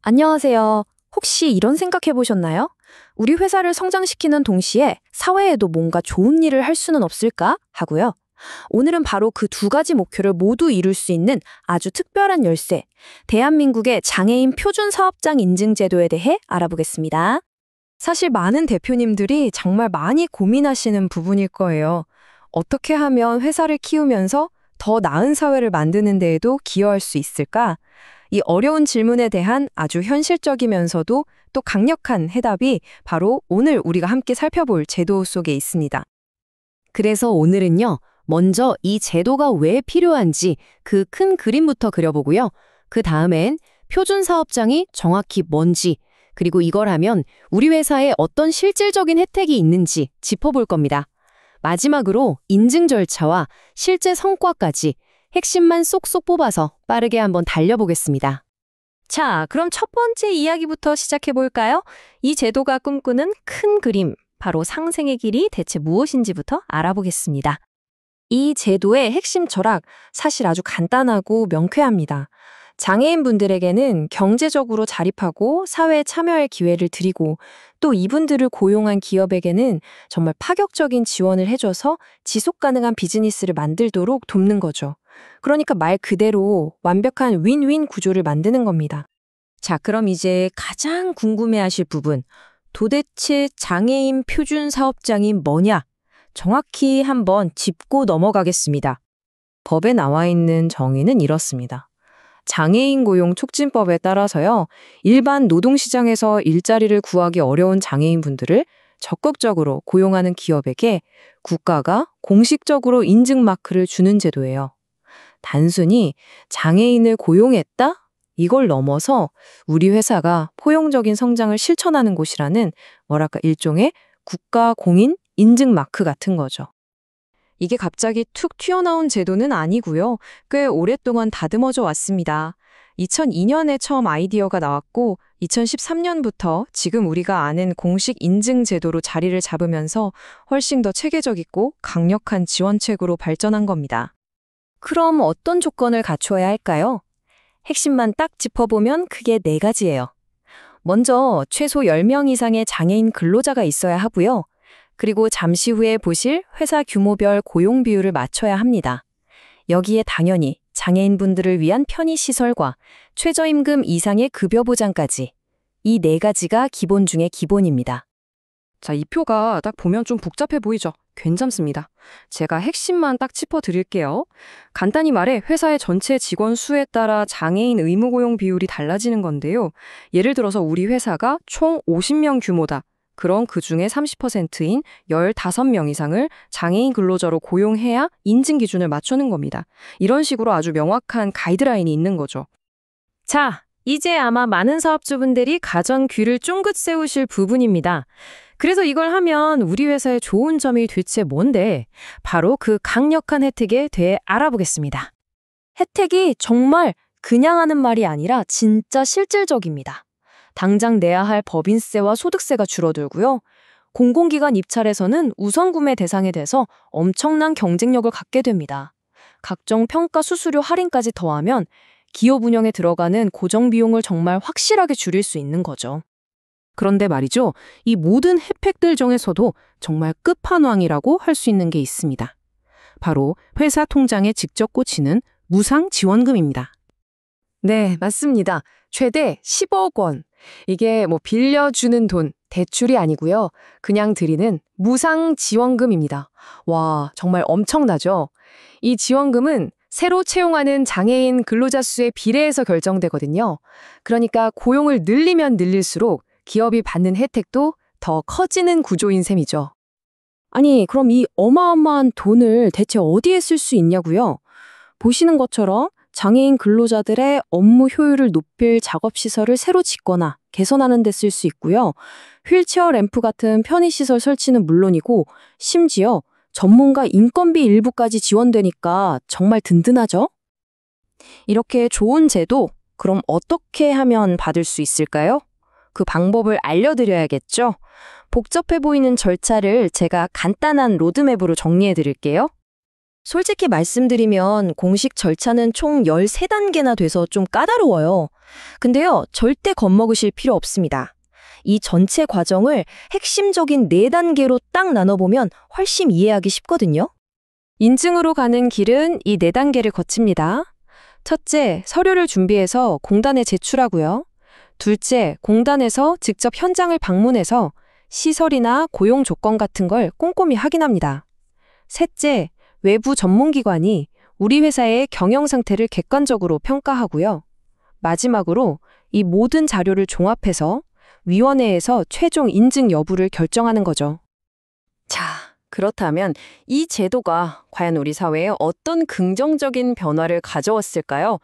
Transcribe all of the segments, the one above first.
안녕하세요. 혹시 이런 생각해 보셨나요? 우리 회사를 성장시키는 동시에 사회에도 뭔가 좋은 일을 할 수는 없을까? 하고요. 오늘은 바로 그 두 가지 목표를 모두 이룰 수 있는 아주 특별한 열쇠, 대한민국의 장애인 표준 사업장 인증 제도에 대해 알아보겠습니다. 사실 많은 대표님들이 정말 많이 고민하시는 부분일 거예요. 어떻게 하면 회사를 키우면서 더 나은 사회를 만드는 데에도 기여할 수 있을까? 이 어려운 질문에 대한 아주 현실적이면서도 또 강력한 해답이 바로 오늘 우리가 함께 살펴볼 제도 속에 있습니다. 그래서 오늘은요, 먼저 이 제도가 왜 필요한지 그 큰 그림부터 그려보고요. 그 다음엔 표준 사업장이 정확히 뭔지, 그리고 이걸 하면 우리 회사에 어떤 실질적인 혜택이 있는지 짚어볼 겁니다. 마지막으로 인증 절차와 실제 성과까지 핵심만 쏙쏙 뽑아서 빠르게 한번 달려보겠습니다. 자, 그럼 첫 번째 이야기부터 시작해볼까요? 이 제도가 꿈꾸는 큰 그림, 바로 상생의 길이 대체 무엇인지부터 알아보겠습니다. 이 제도의 핵심 철학, 사실 아주 간단하고 명쾌합니다. 장애인분들에게는 경제적으로 자립하고 사회에 참여할 기회를 드리고 또 이분들을 고용한 기업에게는 정말 파격적인 지원을 해줘서 지속 가능한 비즈니스를 만들도록 돕는 거죠. 그러니까 말 그대로 완벽한 윈윈 구조를 만드는 겁니다. 자, 그럼 이제 가장 궁금해하실 부분, 도대체 장애인 표준 사업장이 뭐냐? 정확히 한번 짚고 넘어가겠습니다. 법에 나와 있는 정의는 이렇습니다. 장애인 고용 촉진법에 따라서요, 일반 노동시장에서 일자리를 구하기 어려운 장애인분들을 적극적으로 고용하는 기업에게 국가가 공식적으로 인증 마크를 주는 제도예요. 단순히 장애인을 고용했다? 이걸 넘어서 우리 회사가 포용적인 성장을 실천하는 곳이라는 일종의 국가 공인 인증 마크 같은 거죠. 이게 갑자기 툭 튀어나온 제도는 아니고요. 꽤 오랫동안 다듬어져 왔습니다. 2002년에 처음 아이디어가 나왔고 2013년부터 지금 우리가 아는 공식 인증 제도로 자리를 잡으면서 훨씬 더 체계적이고 강력한 지원책으로 발전한 겁니다. 그럼 어떤 조건을 갖춰야 할까요? 핵심만 딱 짚어보면 크게 4가지예요. 먼저 최소 10명 이상의 장애인 근로자가 있어야 하고요. 그리고 잠시 후에 보실 회사 규모별 고용 비율을 맞춰야 합니다. 여기에 당연히 장애인분들을 위한 편의시설과 최저임금 이상의 급여 보장까지 이 4가지가 기본 중에 기본입니다. 자, 이 표가 딱 보면 좀 복잡해 보이죠? 괜찮습니다. 제가 핵심만 딱 짚어드릴게요. 간단히 말해 회사의 전체 직원 수에 따라 장애인 의무 고용 비율이 달라지는 건데요. 예를 들어서 우리 회사가 총 50명 규모다. 그럼 그중에 30%인 15명 이상을 장애인 근로자로 고용해야 인증 기준을 맞추는 겁니다. 이런 식으로 아주 명확한 가이드라인이 있는 거죠. 자, 이제 아마 많은 사업주분들이 가전 귀를 쫑긋 세우실 부분입니다. 그래서 이걸 하면 우리 회사의 좋은 점이 대체 뭔데? 바로 그 강력한 혜택에 대해 알아보겠습니다. 혜택이 정말 그냥 하는 말이 아니라 진짜 실질적입니다. 당장 내야 할 법인세와 소득세가 줄어들고요. 공공기관 입찰에서는 우선구매 대상이 돼서 엄청난 경쟁력을 갖게 됩니다. 각종 평가 수수료 할인까지 더하면 기업 운영에 들어가는 고정비용을 정말 확실하게 줄일 수 있는 거죠. 그런데 말이죠. 이 모든 혜택들 중에서도 정말 끝판왕이라고 할 수 있는 게 있습니다. 바로 회사 통장에 직접 꽂히는 무상 지원금입니다. 네, 맞습니다. 최대 10억 원. 이게 빌려주는 돈, 대출이 아니고요. 그냥 드리는 무상 지원금입니다. 와, 정말 엄청나죠? 이 지원금은 새로 채용하는 장애인 근로자 수에 비례해서 결정되거든요. 그러니까 고용을 늘리면 늘릴수록 기업이 받는 혜택도 더 커지는 구조인 셈이죠. 아니, 그럼 이 어마어마한 돈을 대체 어디에 쓸 수 있냐고요? 보시는 것처럼 장애인 근로자들의 업무 효율을 높일 작업시설을 새로 짓거나 개선하는 데 쓸 수 있고요. 휠체어 램프 같은 편의시설 설치는 물론이고 심지어 전문가 인건비 일부까지 지원되니까 정말 든든하죠? 이렇게 좋은 제도, 그럼 어떻게 하면 받을 수 있을까요? 그 방법을 알려드려야겠죠? 복잡해 보이는 절차를 제가 간단한 로드맵으로 정리해 드릴게요. 솔직히 말씀드리면 공식 절차는 총 13단계나 돼서 좀 까다로워요. 근데요, 절대 겁먹으실 필요 없습니다. 이 전체 과정을 핵심적인 4단계로 딱 나눠보면 훨씬 이해하기 쉽거든요. 인증으로 가는 길은 이 4단계를 거칩니다. 첫째, 서류를 준비해서 공단에 제출하고요. 둘째, 공단에서 직접 현장을 방문해서 시설이나 고용 조건 같은 걸 꼼꼼히 확인합니다. 셋째, 외부 전문기관이 우리 회사의 경영 상태를 객관적으로 평가하고요. 마지막으로 이 모든 자료를 종합해서 위원회에서 최종 인증 여부를 결정하는 거죠. 자, 그렇다면 이 제도가 과연 우리 사회에 어떤 긍정적인 변화를 가져왔을까요?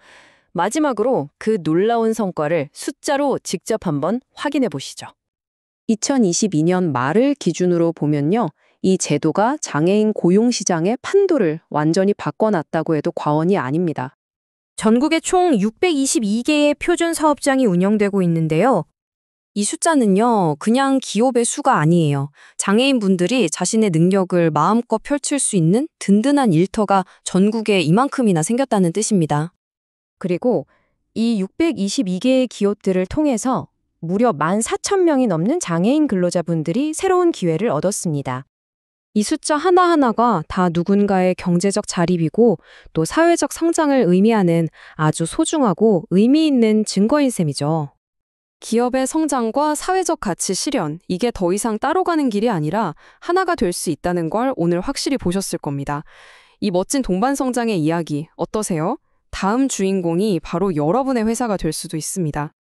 마지막으로 그 놀라운 성과를 숫자로 직접 한번 확인해 보시죠. 2022년 말을 기준으로 보면요. 이 제도가 장애인 고용 시장의 판도를 완전히 바꿔놨다고 해도 과언이 아닙니다. 전국에 총 622개의 표준 사업장이 운영되고 있는데요. 이 숫자는요, 그냥 기업의 수가 아니에요. 장애인분들이 자신의 능력을 마음껏 펼칠 수 있는 든든한 일터가 전국에 이만큼이나 생겼다는 뜻입니다. 그리고 이 622개의 기업들을 통해서 무려 14,000명이 넘는 장애인 근로자분들이 새로운 기회를 얻었습니다. 이 숫자 하나하나가 다 누군가의 경제적 자립이고 또 사회적 성장을 의미하는 아주 소중하고 의미 있는 증거인 셈이죠. 기업의 성장과 사회적 가치 실현, 이게 더 이상 따로 가는 길이 아니라 하나가 될 수 있다는 걸 오늘 확실히 보셨을 겁니다. 이 멋진 동반 성장의 이야기 어떠세요? 다음 주인공이 바로 여러분의 회사가 될 수도 있습니다.